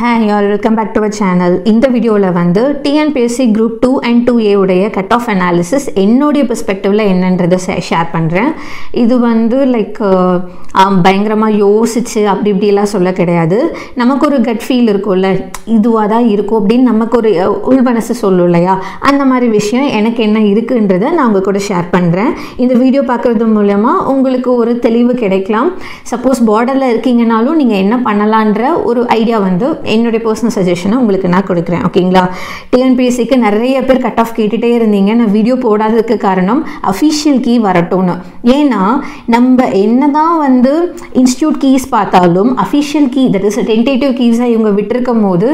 Hi all, welcome back to our channel. இந்த வீடியோல வந்து TNPSC Group 2 and 2A உடைய கட் ஆஃப் அனாலிசிஸ் என்னோட பெர்ஸ்பெக்டிவ்ல என்னன்றதை ஷேர் பண்றேன். இது வந்து லைக் பயங்கரமா யோசிச்சு அப்படி இப்படி எல்லாம் சொல்ல கிடையாது. நமக்கு ஒரு கட் ஃபீல் இருக்கும்ல, இதுவா தான் இருக்கும் அப்படின்னு நமக்கு ஒரு உள்மனசு சொல்லும் இல்லையா, அந்த மாதிரி விஷயம் எனக்கு என்ன இருக்குன்றதை நான் உங்க கூட ஷேர் பண்றேன். இந்த வீடியோ பார்க்கறது மூலமா உங்களுக்கு ஒரு தெளிவு கிடைக்கலாம். சப்போஸ் பார்டர்ல இருக்கீங்கனாலும் நீங்க என்ன பண்ணலான்ற ஒரு ஐடியா வந்து என்னுடைய பர்சனல் சஜஷனை உங்களுக்கு நான் கொடுக்குறேன். ஓகேங்களா, டிஎன்பிஎஸ்சிக்கு நிறைய பேர் கட் ஆஃப் கேட்டுகிட்டே இருந்தீங்க. நான் வீடியோ போடாததுக்கு காரணம் அஃபிஷியல் கீ வரட்டும்னு. ஏன்னா நம்ம என்னதான் வந்து இன்ஸ்டியூட் கீஸ் பார்த்தாலும் official key, that is tentative கீஸாக இவங்க விட்டுருக்கும் போது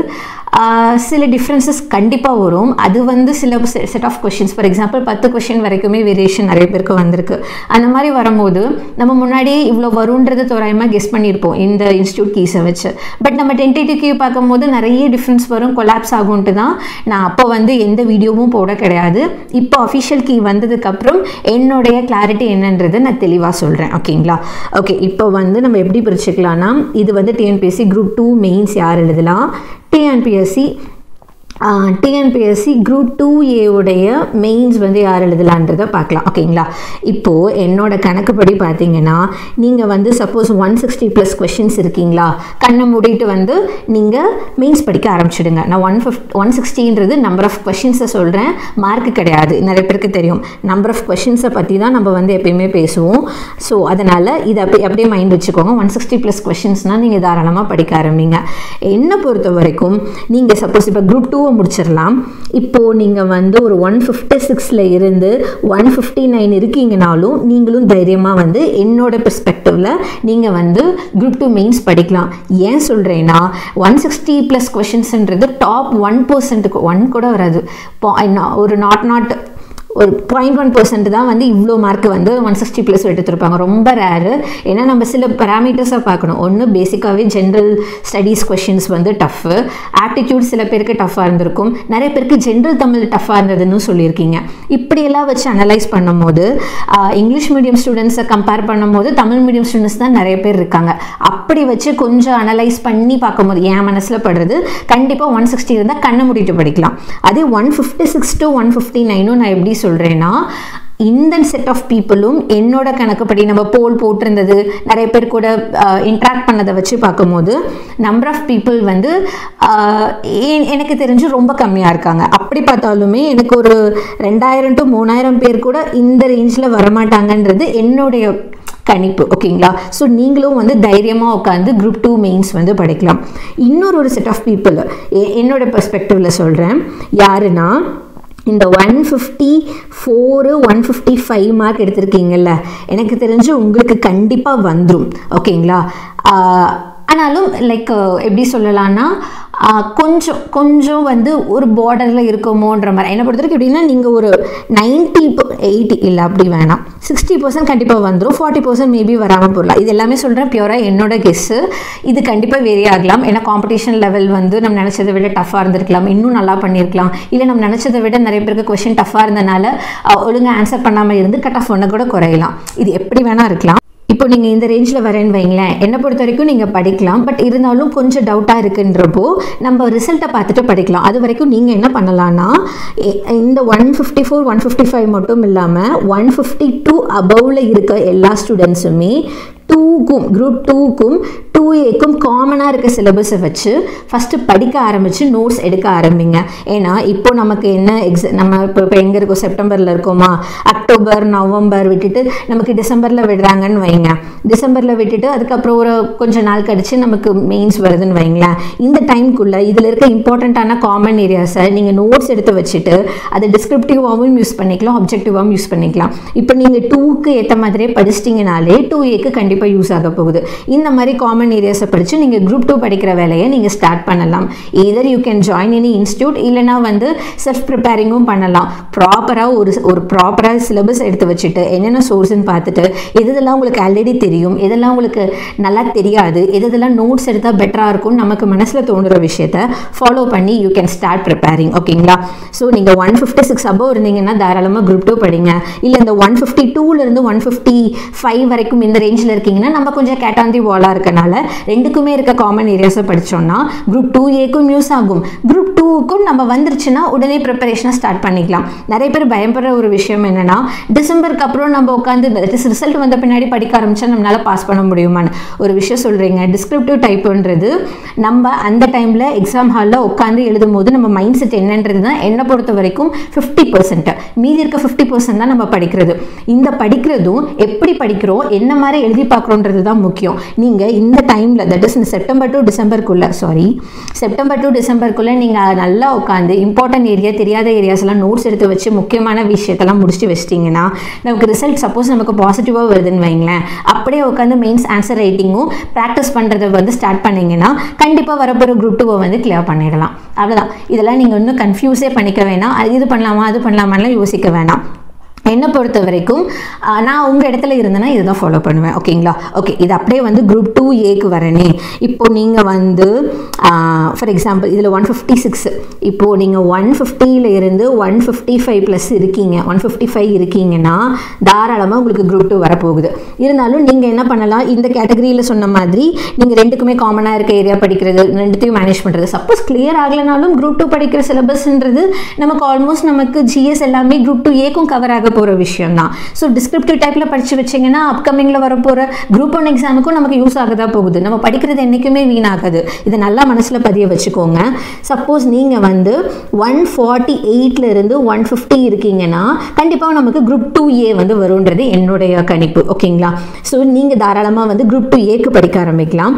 சில டிஃப்ரென்சஸ் கண்டிப்பாக வரும். அது வந்து சில set of questions, for example 10 question வரைக்குமே வேரியேஷன் நிறைய பேருக்கு வந்திருக்கு. அந்த மாதிரி வரும்போது நம்ம முன்னாடியே இவ்வளோ வரும்ன்றது தோராயமாக கெஸ் பண்ணியிருப்போம் இந்த இன்ஸ்டியூட் கீஸை வச்சு. பட் நம்ம டென்டேட்டிவ் கீ பார்க்கும்போது நிறைய டிஃப்ரென்ஸ் வரும், கொலாப்ஸ் ஆகும்ட்டு தான் நான் அப்போ வந்து எந்த வீடியோவும் போட கிடையாது. இப்போ அஃபிஷியல் கீ வந்ததுக்கப்புறம் என்னுடைய கிளாரிட்டி என்னன்றது நான் தெளிவாக சொல்கிறேன். ஓகேங்களா, ஓகே. இப்போ வந்து நம்ம எப்படி பிரிச்சுக்கலாம்னா, இது வந்து டிஎன்பிஎஸ்சி குரூப் 2 மெயின்ஸ் யார் எழுதலாம், டிஎன்பிஎஸ்சி குரூப் 2A உடைய மெயின்ஸ் வந்து யார் எழுதலான்றதை பார்க்கலாம். ஓகேங்களா, இப்போது என்னோட கணக்குப்படி பார்த்தீங்கன்னா நீங்கள் வந்து சப்போஸ் 160+ கொஷின்ஸ் இருக்கீங்களா, கண்ணை மூடிட்டு வந்து நீங்கள் மெயின்ஸ் படிக்க ஆரம்பிச்சிடுங்க. நான் 160ன்றது நம்பர் ஆஃப் கொஷின்ஸை சொல்கிறேன், மார்க்கு கிடையாது. நிறைய பேருக்கு தெரியும் நம்பர் ஆஃப் கொஷின்ஸை பற்றி தான் நம்ம வந்து எப்பயுமே பேசுவோம். ஸோ அதனால் இதை அப்படியே மைண்ட் வச்சுக்கோங்க. 160+ கொஷின்ஸ்னால் நீங்கள் தாராளமாக படிக்க ஆரம்பிங்க. என்னை பொறுத்த வரைக்கும் நீங்கள் சப்போஸ் இப்போ குரூப் 2 முடிச்சிடலாம். இப்போது நீங்கள் வந்து ஒரு 156ல் இருந்து 159 இருக்கீங்கனாலும் நீங்களும் தைரியமாக வந்து என்னோட பெர்ஸ்பெக்டிவ்ல நீங்கள் வந்து குரூப் 2 மெயின்ஸ் படிக்கலாம். ஏன் சொல்கிறேன்னா 160+ கொஷின்ஸ்ன்றது டாப் 1%, 1 கூட வராது, ஒரு ஒரு 0.1% தான் வந்து இவ்வளோ மார்க் வந்து 160+ எடுத்துருப்பாங்க. ரொம்ப ரேரு. ஏன்னா நம்ம சில பேராமீட்டர்ஸை பார்க்கணும். ஒன்று பேசிக்காகவே ஜென்ரல் ஸ்டடீஸ் கொஷின்ஸ் வந்து டஃப்பு, ஆப்டிடியூட் சில பேருக்கு டஃப்பாக இருந்திருக்கும், நிறைய பேருக்கு ஜென்ரல் தமிழ் டஃப்பாக இருந்ததுன்னு சொல்லியிருக்கீங்க. இப்படியெல்லாம் வச்சு அனலைஸ் பண்ணும்போது இங்கிலீஷ் மீடியம் ஸ்டூடெண்ட்ஸை கம்பேர் பண்ணும்போது தமிழ் மீடியம் ஸ்டூடெண்ட்ஸ் தான் நிறைய பேர் இருக்காங்க. அப்படி வச்சு கொஞ்சம் அனலைஸ் பண்ணி பார்க்கும்போது என் மனசில் படுறது கண்டிப்பாக 160 இருந்தால் கண்ணை மூடிட்டு படிக்கலாம். அதே 156 to 159 நான் எப்படி சொல்கிறேன்னா, இந்த செட் ஆஃப் பீப்புளும் என்னோட கணக்குப்படி நம்ம போல் போட்டிருந்தது, நிறைய பேர் கூட இன்ட்ராக்ட் பண்ணதை வச்சு பார்க்கும்போது நம்பர் ஆஃப் பீப்புள் வந்து எனக்கு தெரிஞ்சு ரொம்ப கம்மியாக இருக்காங்க. அப்படி பார்த்தாலுமே எனக்கு ஒரு 2000 to 3000 பேர் கூட இந்த ரேஞ்சில் வரமாட்டாங்கன்றது என்னுடைய கணிப்பு. ஓகேங்களா, ஸோ நீங்களும் வந்து தைரியமாக உட்காந்து குரூப் 2 மெயின்ஸ் வந்து படிக்கலாம். இன்னொரு செட் ஆஃப் பீப்புள் என்னோட பெர்ஸ்பெக்டிவில் சொல்கிறேன். யாருன்னா, இந்த 154 155 மார்க் எடுத்திருக்கீங்கல்ல, எனக்கு தெரிஞ்சு உங்களுக்கு கண்டிப்பாக வந்துடும். ஓகேங்களா, ஆனாலும் லைக் எப்படி சொல்லலாம்னா கொஞ்சம் வந்து ஒரு பார்டரில் இருக்குமோன்ற மாதிரி என்னை பொறுத்த வரைக்கும். எப்படின்னா நீங்கள் ஒரு 80 இல்லை அப்படி வேணாம், 60% கண்டிப்பாக வந்துடும், 40% மேபி வராமல் போடலாம். இது எல்லாமே சொல்கிறேன் பியூராக என்னோட கெஸ்ஸு. இது கண்டிப்பாக வேரி ஆகலாம். ஏன்னா காம்படிஷன் லெவல் வந்து நம்ம நினச்சதை விட டஃப்பாக இருந்திருக்கலாம், இன்னும் நல்லா பண்ணியிருக்கலாம். இல்லை நம்ம நினச்சதை விட நிறைய பேருக்கு கொஷின் டஃப்பாக இருந்தனால ஒழுங்காக ஆன்சர் பண்ணாமல் இருந்து கட் ஆஃப் ஒன்று கூட குறையலாம். இது எப்படி வேணால் இருக்கலாம். இப்போ நீங்கள் இந்த ரேஞ்சில் வரேன்னு வைங்களேன், என்னை பொறுத்த வரைக்கும் நீங்கள் படிக்கலாம். பட் இருந்தாலும் கொஞ்சம் டவுட்டாக இருக்குன்றப்போ நம்ம ரிசல்ட்டை பார்த்துட்டு படிக்கலாம். அது வரைக்கும் நீங்கள் என்ன பண்ணலான்னா, இந்த 154 155 மட்டும் இல்லாமல் 152 அபவ்ல இருக்க எல்லா ஸ்டூடெண்ட்ஸுமே 2க்கும் குரூப் 2க்கும் 2Aக்கும் காமனாக இருக்க சிலபஸை வச்சு ஃபஸ்ட்டு படிக்க ஆரம்பித்து நோட்ஸ் எடுக்க ஆரம்பிங்க. ஏன்னா இப்போ நமக்கு என்ன நம்ம இப்போ எங்கே இருக்கோம், செப்டம்பரில் இருக்கோமா, அக்டோபர் நவம்பர் விட்டுட்டு நமக்கு டிசம்பரில் விடுறாங்கன்னு வைங்க. டிசம்பரில் விட்டுட்டு அதுக்கப்புறம் ஒரு கொஞ்சம் நாள் கழிச்சு நமக்கு மெயின்ஸ் வருதுன்னு வைங்களேன். இந்த டைமுக்குள்ளே இதில் இருக்க இம்பார்ட்டண்ட்டான காமன் ஏரியாஸை நீங்கள் நோட்ஸ் எடுத்து வச்சுட்டு அதை டிஸ்கிரிப்டிவாகவும் யூஸ் பண்ணிக்கலாம், ஆப்ஜெக்டிவாகவும் யூஸ் பண்ணிக்கலாம். இப்போ நீங்கள் 2க்கு ஏற்ற மாதிரியே படிச்சிட்டிங்கனாலே 2Aக்கு கண்டிப்பாக யூஸ் ஆக போகுது. இந்த மாதிரி காமன் ஏரியாஸை படித்து நீங்கள் குரூப் 2 படிக்கிற வேலையை நீங்கள் ஸ்டார்ட் பண்ணலாம். Either you can join any institute, இல்லைனா வந்து செல்ஃப் ப்ரிப்பேரிங்கும் பண்ணலாம். ப்ராப்பராக சிலபஸ் எடுத்து வச்சுட்டு என்னென்ன சோர்ஸ்ன்னு பார்த்துட்டு எதெல்லாம் உங்களுக்கு ஆல்ரெடி தெரியும், எதெல்லாம் உங்களுக்கு நல்லா தெரியாது, எதெல்லாம் நோட்ஸ் எடுத்தால் பெட்டராக இருக்கும்னு நமக்கு மனசில் தோணுற விஷயத்தை ஃபாலோ பண்ணி யூ கேன் ஸ்டார்ட் ப்ரிப்பேரிங். ஓகேங்களா, ஸோ நீங்கள் 156 அபவ் இருந்தீங்கன்னா தாராளமாக குரூப் 2 படிங்க. இல்லை இந்த 152லேருந்து 155 வரைக்கும் இந்த ரேஞ்சில் இருக்க இருக்கீங்கன்னா நம்ம கொஞ்சம் கேட்டாந்தி வாலாக இருக்கனால ரெண்டுக்குமே இருக்க காமன் ஏரியாஸை படித்தோம்னா குரூப் 2A யூஸ் ஆகும். குரூப் 2க்கும் நம்ம வந்துருச்சுன்னா உடனே ப்ரிப்பரேஷனை ஸ்டார்ட் பண்ணிக்கலாம். நிறைய பேர் பயப்படுற ஒரு விஷயம் என்னன்னா, டிசம்பருக்கு அப்புறம் நம்ம உட்காந்து ரிசல்ட் வந்த பின்னாடி படிக்க ஆரம்பிச்சா நம்மளால பாஸ் பண்ண முடியுமான்னு ஒரு விஷயம் சொல்கிறீங்க. டிஸ்கிரிப்டிவ் டைப்புன்றது நம்ம அந்த டைமில் எக்ஸாம் ஹாலில் உட்காந்து எழுதும் போது நம்ம மைண்ட் செட் என்னன்றது தான் என்னை பொறுத்த வரைக்கும் 50%. மீதி இருக்க 50% தான் நம்ம படிக்கிறது. இந்த படிக்கிறதும் எப்படி படிக்கிறோம், என்ன மாதிரி எழுதி பார்க்குறோன்றது தான் முக்கியம். நீங்கள் இந்த டைமில், தட் இஸ் செப்டம்பர் டு டிசம்பருக்குள்ளே நீங்கள் நல்லா உட்காந்து இம்பார்ட்டன்ட் ஏரியா, தெரியாத ஏரியாஸ்லாம் நோட்ஸ் எடுத்து வச்சு முக்கியமான விஷயத்தெல்லாம் முடிச்சுட்டு வச்சிட்டிங்கன்னா நமக்கு ரிசல்ட் சப்போஸ் நமக்கு பாசிட்டிவாக வருதுன்னு வைங்களேன், அப்படியே உட்காந்து மெயின்ஸ் ஆன்சர் ரைட்டிங்கும் ப்ராக்டிஸ் பண்ணுறதை வந்து ஸ்டார்ட் பண்ணிங்கன்னா கண்டிப்பாக வரப்போகிற குரூப் 2 வந்து கிளியர் பண்ணிடலாம். அவ்வளோதான். இதெல்லாம் நீங்கள் இன்னும் கன்ஃபியூஸே பண்ணிக்க வேணாம். இது பண்ணலாமா அது பண்ணலாமான்லாம் யோசிக்க வேணாம். என்னை பொறுத்த வரைக்கும் நான் உங்கள் இடத்துல இருந்தேன்னா இதுதான் ஃபாலோ பண்ணுவேன். ஓகேங்களா? ஓகே, இது அப்படியே வந்து குரூப் 2A வரனே. இப்போது நீங்கள் வந்து ஃபார் எக்ஸாம்பிள் இதில் 156, இப்போது நீங்கள் 150 இருந்து 155+ இருக்கீங்க, 155 இருக்கீங்கன்னா தாராளமாக உங்களுக்கு குரூப் 2 வரப்போகுது. இருந்தாலும் நீங்கள் என்ன பண்ணலாம், இந்த கேட்டகரியில் சொன்ன மாதிரி நீங்கள் ரெண்டுக்குமே காமனாக இருக்க ஏரியா படிக்கிறது, ரெண்டுத்தையும் மேனேஜ் பண்ணுறது. சப்போஸ் கிளியர் ஆகலைனாலும் குரூப் 2 படிக்கிற சிலபஸ்ன்றது நமக்கு ஆல்மோஸ்ட் நமக்கு GS எல்லாமே குரூப் 2A கவர் ஆக போகிற விஷயம் தான். ஸோ டிஸ்கிரிப்டிவ் டைப்பில் படித்து வச்சிங்கன்னா அப்கமிங்கில் வரப்போகிற குரூப் 1 எக்ஸாமுக்கும் நமக்கு யூஸ் ஆகதான் போகுது. நம்ம படிக்கிறது என்றைக்குமே வீணாகாது. இதை நல்லா மனசில் பதிய வச்சுக்கோங்க. சப்போஸ் நீங்கள் வந்து 148 இருந்து 150 இருக்கீங்கன்னா கண்டிப்பாக நமக்கு குரூப் 2A வந்து வரும்ன்றது என்னுடைய கணிப்பு. ஓகேங்களா? ஸோ நீங்கள் தாராளமாக வந்து குரூப் 2A படிக்க ஆரம்பிக்கலாம்.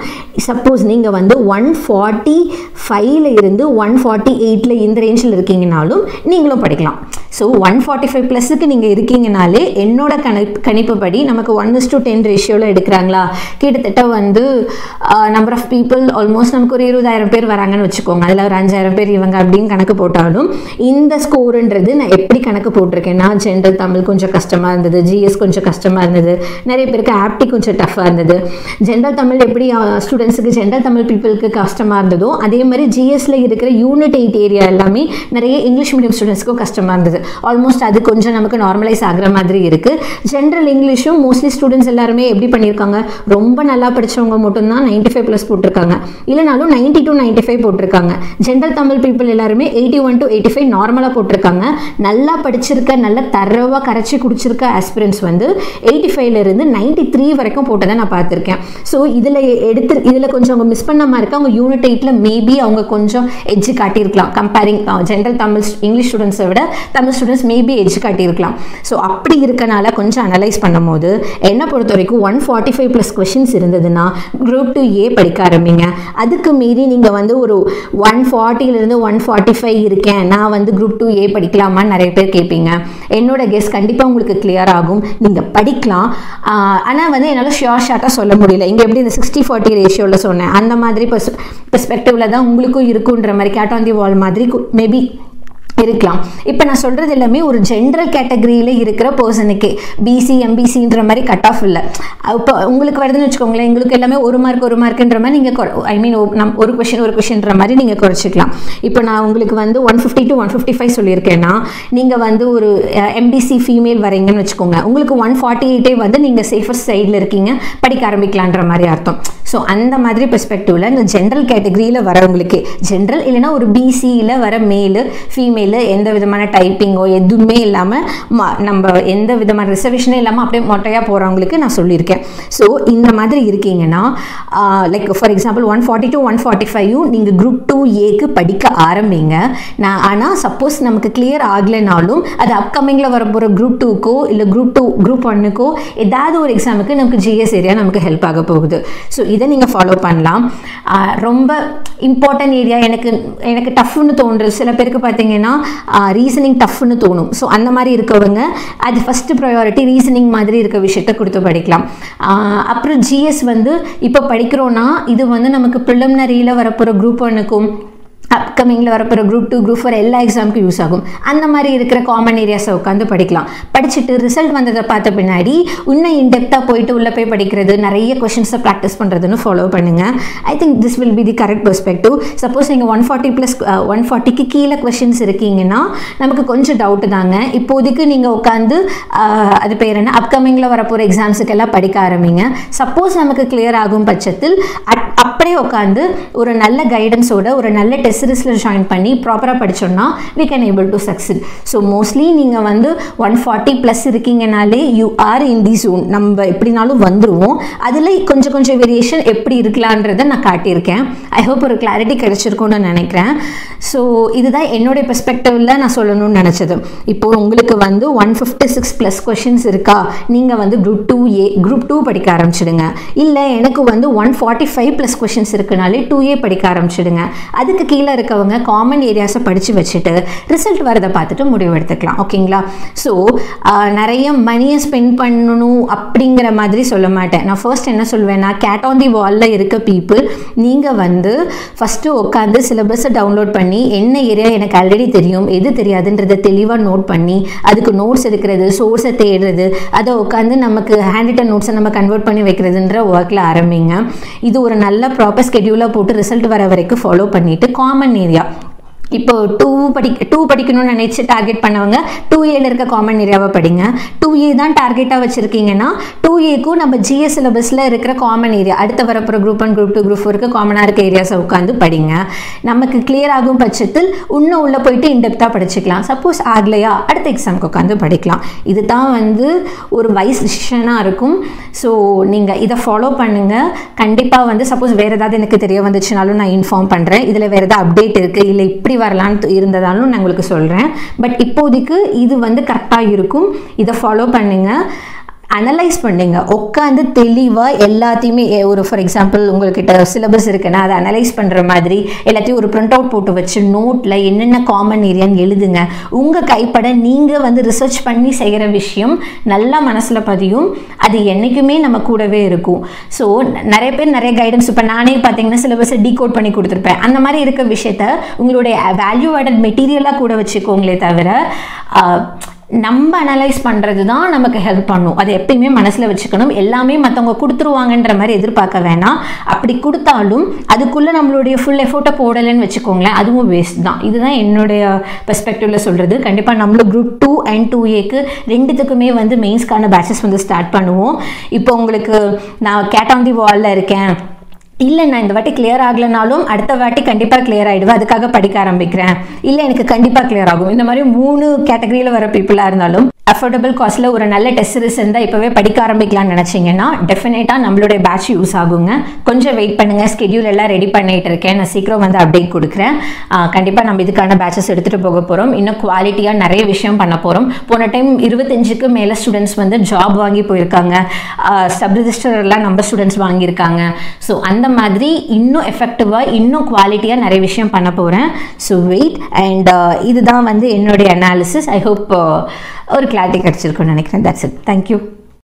சப்போஸ் நீங்கள் வந்து 145 இருந்து 148 இந்த ரேஞ்சில் இருக்கீங்கனாலும் நீங்களும் படிக்கலாம். ஸோ 145+க்கு நீங்கள் இருக்கீங்கனாலே என்னோட கணிப்புப்படி நமக்கு 1:10 ரேஷியோவில் எடுக்கிறாங்களா, கிட்டத்தட்ட வந்து நம்பர் ஆஃப் பீப்புள் ஆல்மோஸ்ட் நமக்கு ஒரு 20,000 பேர் வராங்கன்னு வச்சுக்கோங்க. அதில் ஒரு 5,000 பேர் இவங்க அப்படின்னு கணக்கு போட்டாலும் இந்த ஸ்கோருன்றது நான் எப்படி கணக்கு போட்டிருக்கேன்னா, ஜென்ரல் தமிழ் கொஞ்சம் கஷ்டமாக இருந்தது, GS கொஞ்சம் கஷ்டமாக இருந்தது, நிறைய பேருக்கு ஆப்டி கொஞ்சம் டஃப்பாக இருந்தது. ஜென்ரல் தமிழ் எப்படி ஸ்டூடெண்ட்ஸுக்கு ஜென்ரல் தமிழ் பீப்புளுக்கு கஷ்டமாக இருந்ததோ அதே மாதிரி GSல இருக்கிற யூனிட் 8 ஏரியா எல்லாமே நிறைய இங்கிலீஷ் மீடியம் ஸ்டூடெண்ட்ஸ்க்கும் கஷ்டமாக இருந்தது. ஆல்மோஸ்ட் அது கொஞ்சம் நமக்கு நார்மலைஸ் ஆகிற மாதிரி இருக்குது. ஜென்ரல் இங்கிலீஷும் மோஸ்ட்லி ஸ்டூடெண்ட்ஸ் எல்லாருமே எப்படி பண்ணியிருக்காங்க, ரொம்ப நல்லா படித்தவங்க மட்டும்தான் 95+ போட்டிருக்காங்க, இல்லைனாலும் 90 to 95 போட்டிருக்காங்க. ஜென்ரல் தமிழ் பீப்புள் எல்லாருமே 81 to 85 நார்மலாக போட்டிருக்காங்க. நல்லா படிச்சிருக்க, நல்ல தரவாக கரைச்சி குடிச்சிருக்க ஆஸ்பிரன்ஸ் வந்து 85 இருந்து 93 வரைக்கும் போட்டதை நான் பார்த்துருக்கேன். ஸோ இதில் கொஞ்சம் அவங்க மிஸ் பண்ண மாதிரி இருக்கு. அவங்க யூனிட் 8ல் மேபி அவங்க கொஞ்சம் எட்ஜு காட்டியிருக்கலாம். கம்பேரிங் ஜென்ரல் தமிழ் இங்கிலீஷ் ஸ்டூடெண்ட்ஸை விட தமிழ் ஸ்டூடெண்ட்ஸ் மேபி எட்ஜ் காட்டியிருக்கலாம். ஸோ அப்படி இருக்கனால கொஞ்சம் அனலைஸ் பண்ணும்போது என்னை பொறுத்த வரைக்கும் 145+ கொஷின்ஸ் இருந்ததுன்னா குரூப் 2A படிக்க ஆரம்பிங்க. அதுக்கு மீறி நீங்கள் வந்து ஒரு 140 145 இருக்கேன், நான் வந்து குரூப் 2A படிக்கலாமான்னு நிறைய பேர் கேட்பீங்க. என்னோட கெஸ் கண்டிப்பாக உங்களுக்கு கிளியர் ஆகும், நீங்கள் படிக்கலாம். ஆனால் வந்து என்னால் ஷார்ட்டாக சொல்ல முடியல. இங்கே எப்படி இந்த 60-40 ரேஷியோவில் சொன்னேன் அந்த மாதிரி பெர்ஸ்பெக்டிவில் தான் உங்களுக்கும் இருக்குன்ற மாதிரி கேட் ஆன் தி வால் மாதிரி மேபி இருக்கலாம். இப்போ நான் சொல்கிறது எல்லாமே ஒரு ஜென்ரல் கேட்டகரியில் இருக்கிற பர்சனுக்கு BC MBCன்ற மாதிரி கட் ஆஃப் இல்லை. இப்போ உங்களுக்கு வருதுன்னு வச்சுக்கோங்களேன், எங்களுக்கு எல்லாமே 1 மார்க்குன்ற மாதிரி நீங்கள் ஒரு கொஷின்ற மாதிரி நீங்கள் குறைச்சிக்கலாம். இப்போ நான் உங்களுக்கு வந்து 150 to 155 சொல்லியிருக்கேன்னா நீங்கள் வந்து ஒரு MBC ஃபீமேல் வரீங்கன்னு வச்சுக்கோங்க, உங்களுக்கு 148 வந்து நீங்கள் சேஃபஸ்ட் சைடில் இருக்கீங்க, படிக்க ஆரம்பிக்கலான்ற மாதிரி அர்த்தம். ஸோ அந்த மாதிரி பெர்ஸ்பெக்டிவில் இந்த ஜென்ரல் கேட்டகரியில் வரவங்களுக்கு, ஜென்ரல் இல்லைனா ஒரு BCயில் வர மேலு ஃபீமேல் எந்த விதமான டைப்பிங்கோ எதுவுமே இல்லாமல் நம்ம எந்த விதமான ரிசர்வேஷனே இல்லாமல் அப்படியே மொட்டையாக போகிறவங்களுக்கு நான் சொல்லியிருக்கேன். ஸோ இந்த மாதிரி இருக்கீங்கன்னா லைக் ஃபார் எக்ஸாம்பிள் 140 to 145 நீங்கள் குரூப் 2A படிக்க ஆரம்பிங்க. ஆனால் சப்போஸ் நமக்கு கிளியர் ஆகலைனாலும் அது அப்கமிங்கில் வரப்போகிற குரூப் 2க்கோ இல்லை குரூப் 1க்கோ ஏதாவது ஒரு எக்ஸாமுக்கு நமக்கு GS ஏரியா நமக்கு ஹெல்ப் ஆக போகுது. ஸோ இதை நீங்கள் ஃபாலோ பண்ணலாம். ரொம்ப இம்பார்ட்டன்ட் ஏரியா எனக்கு டஃப்னு தோன்றுது. சில பேருக்கு பார்த்தீங்கன்னா ரீசனிங் டஃப்னு தோணும். ஸோ அந்த மாதிரி இருக்கவங்க அது ஃபஸ்ட்டு ப்ரையாரிட்டி ரீசனிங் மாதிரி இருக்க விஷயத்தை கொடுத்து படிக்கலாம். அப்புறம் GS வந்து இப்போ படிக்கிறோன்னா இது வந்து நமக்கு ப்ரிலிமினரியில் வரப்போகிற குரூப் 1க்கும் அப்கமிங்கில் வரப்போகிற குரூப் 2 குரூப் 4 எல்லா எக்ஸாமுக்கும் யூஸ் ஆகும். அந்த மாதிரி இருக்கிற காமன் ஏரியாஸை உட்காந்து படிக்கலாம். படிச்சுட்டு ரிசல்ட் வந்ததை பார்த்த பின்னாடி இன்னும் இன்டெப்த்தாக போயிட்டு உள்ளே போய் படிக்கிறது, நிறைய கொஷின்ஸை ப்ராக்டிஸ் பண்ணுறதுன்னு ஃபாலோ பண்ணுங்கள். I think this will be the correct perspective. Suppose நீங்கள் 140க்கு கீழே கொஷின்ஸ் இருக்கீங்கன்னா நமக்கு கொஞ்சம் டவுட்டு தாங்க. இப்போதைக்கு நீங்கள் உட்காந்து அது பேர் என்ன, அப்கமிங்கில் வரப்போகிற எக்ஸாம்ஸுக்கெல்லாம் படிக்க ஆரம்பிங்க. சப்போஸ் நமக்கு கிளியர் ஆகும் பட்சத்தில் அப்படியே உட்காந்து ஒரு நல்ல கைடன்ஸோட ஒரு நல்ல டெஸ்ட் சீரிஸில் ஜாயின் பண்ணி ப்ராப்பராக படித்தோம்னா we can able to succeed. So mostly நீங்கள் வந்து 140+ இருக்கீங்கனாலே you are in the zone. நம்ம எப்படினாலும் வந்துடுவோம். அதில் கொஞ்சம் வேரியேஷன் எப்படி இருக்கலான்றதை நான் காட்டியிருக்கேன். ஐ ஹோப் ஒரு கிளாரிட்டி கிடைச்சிருக்கும்னு நினைக்கிறேன். ஸோ இதுதான் என்னுடைய பெர்ஸ்பெக்டிவில் நான் சொல்லணும்னு நினச்சது. இப்போது உங்களுக்கு வந்து 156+ கொஷின்ஸ் இருக்கா, நீங்கள் வந்து குரூப் 2A குரூப் 2 படிக்க ஆரம்பிச்சிடுங்க. இல்லை எனக்கு வந்து 145+ கொஷின்ஸ் இருக்குனாலே 2A படிக்க ஆரம்பிச்சிடுங்க. அதுக்கு கீழே இருக்கவங்க காமன் ஏரியாஸை படித்து வச்சுட்டு ரிசல்ட் வரதை பார்த்துட்டு முடிவு எடுத்துக்கலாம். ஓகேங்களா? ஸோ நிறைய மணியை ஸ்பெண்ட் பண்ணணும் அப்படிங்கிற மாதிரி சொல்ல மாட்டேன். நான் ஃபர்ஸ்ட் என்ன சொல்வேன்னா, கேட் ஆன் தி வாலில் இருக்க பீப்புள் நீங்கள் வந்து ஃபஸ்ட்டு உட்காந்து சிலபஸை டவுன்லோட் பண்ணி என்ன ஏரியா எனக்கு ஆல்ரெடி தெரியும், எது தெரியாதுன்றதை தெளிவாக நோட் பண்ணி அதுக்கு நோட்ஸ் எடுக்கிறது, சோர்ஸை தேடுறது, அதை உட்காந்து நமக்கு ஹேண்ட் ரிட்டன் நோட்ஸை நம்ம கன்வெர்ட் பண்ணி வைக்கிறதுன்ற ஒர்க்கில் ஆரம்பிங்க. இது ஒரு நல்ல ப்ராப்பர் ஸ்கெடியூலாக போட்டு ரிசல்ட் வர வரைக்கும் ஃபாலோ பண்ணிவிட்டு காமன் ஏரியா இப்போ 2 படிக்கணும்னு நினைச்சு டார்கெட் பண்ணவங்க 2Aல இருக்க காமன் ஏரியாவை படிங்க. 2A தான் டார்கெட்டாக வச்சுருக்கீங்கன்னா 2Aக்கும் நம்ம GS சிலபஸில் இருக்கிற காமன் ஏரியா அடுத்த வரப்போகிற குரூப் 1 குரூப் 2 குரூப் 4க்கு காமனாக இருக்க ஏரியாஸை உட்காந்து படிங்க. நமக்கு கிளியர் ஆகும் பட்சத்தில் இன்னும் உள்ளே போயிட்டு இன்டெப்த்தாக படிச்சுக்கலாம். சப்போஸ் ஆகலையா அடுத்த எக்ஸாமுக்கு உட்காந்து படிக்கலாம். இது தான் வந்து ஒரு வைஸ் டிசிஷனாக இருக்கும். ஸோ நீங்கள் இதை ஃபாலோ பண்ணுங்கள். கண்டிப்பாக வந்து சப்போஸ் வேறு ஏதாவது எனக்கு தெரிய வந்துச்சுனாலும் நான் இன்ஃபார்ம் பண்ணுறேன். இதில் வேறு ஏதாவது அப்டேட் இருக்குது இல்லை இப்படி வரலான்னு இருந்ததாலும் நான் உங்களுக்கு சொல்கிறேன். பட் இப்போதைக்கு இது வந்து கரெக்டாக இருக்கும். இதை ஃபாலோ பண்ணுங்கள். அனலைஸ் பண்ணுங்க. உட்காந்து தெளிவாக எல்லாத்தையுமே ஒரு ஃபார் எக்ஸாம்பிள் உங்கள்கிட்ட சிலபஸ் இருக்குன்னா அதை அனலைஸ் பண்ணுற மாதிரி எல்லாத்தையும் ஒரு பிரிண்ட் அவுட் போட்டு வச்சு நோட்டில் என்னென்ன காமன் ஏரியான்னு எழுதுங்க. உங்கள் கைப்பட நீங்கள் வந்து ரிசர்ச் பண்ணி செய்கிற விஷயம் நல்லா மனசில் பதியும். அது என்றைக்குமே நம்ம கூடவே இருக்கும். ஸோ நிறைய பேர் நிறைய கைடன்ஸ், இப்போ நானே பார்த்தீங்கன்னா சிலபஸை டீகோட் பண்ணி கொடுத்துருப்பேன். அந்த மாதிரி இருக்க விஷயத்த உங்களுடைய வேல்யூ ஆடட் மெட்டீரியலாக கூட வச்சுக்கோங்களே தவிர நம்ம அனலைஸ் பண்ணுறது தான் நமக்கு ஹெல்ப் பண்ணும். அதை எப்பயுமே மனசில் வச்சுக்கணும். எல்லாமே மற்றவங்க கொடுத்துருவாங்கன்ற மாதிரி எதிர்பார்க்க வேணாம். அப்படி கொடுத்தாலும் அதுக்குள்ளே நம்மளுடைய ஃபுல் எஃபோர்ட்டை போடலைன்னு வச்சுக்கோங்களேன், அதுவும் வேஸ்ட் தான். இதுதான் என்னுடைய பெர்ஸ்பெக்டிவில் சொல்கிறது. கண்டிப்பாக நம்மளும் குரூப் 2 and 2Aக்கு ரெண்டுத்துக்குமே வந்து மெயின்ஸ்க்கான பேட்சஸ் வந்து ஸ்டார்ட் பண்ணுவோம். இப்போ உங்களுக்கு நான் கேட் ஆன் தி வாலில் இருக்கேன், இல்லை நான் இந்த வாட்டி கிளியர் ஆகலைனாலும் அடுத்த வாட்டி கண்டிப்பாக கிளியர் ஆகிடுவேன், அதுக்காக படிக்க ஆரம்பிக்கிறேன், இல்லை எனக்கு கண்டிப்பாக கிளியர் ஆகும், இந்த மாதிரி 3 கேட்டகரியில் வர பீப்புளாக இருந்தாலும் அஃபோர்டபுள் காஸ்ட்டில் ஒரு நல்ல டெஸ்ட் சீரிஸ் இருந்தால் இப்போவே படிக்க ஆரம்பிக்கலாம்னு நினச்சிங்கன்னா டெஃபினட்டாக நம்மளுடைய பேட்ச் யூஸ் ஆகுங்க. கொஞ்சம் வெயிட் பண்ணுங்கள். ஸ்கெடியூல் எல்லாம் ரெடி பண்ணிகிட்டு இருக்கேன். நான் சீக்கிரம் வந்து அப்டேட் கொடுக்குறேன். கண்டிப்பாக நம்ம இதுக்கான பேட்சஸ் எடுத்துகிட்டு போக போகிறோம். இன்னும் குவாலிட்டியாக நிறைய விஷயம் பண்ண போகிறோம். போன டைம் 25க்கு மேலே ஸ்டூடெண்ட்ஸ் வந்து ஜாப் வாங்கி போயிருக்காங்க. சப் ரிஜிஸ்டர்லாம் நம்ம ஸ்டூடெண்ட்ஸ் வாங்கியிருக்காங்க. ஸோ அந்த மாதிரி இன்னும் எஃபெக்டிவாக இன்னும் குவாலிட்டியாக நிறைய விஷயம் பண்ண போகிறேன். So wait. அண்ட் இதுதான் வந்து என்னுடைய அனாலிசிஸ். ஐ ஹோப் ஒரு கிளாரிட்டி கிடச்சிருக்குன்னு நினைக்கிறேன். That's it. தேங்க்யூ.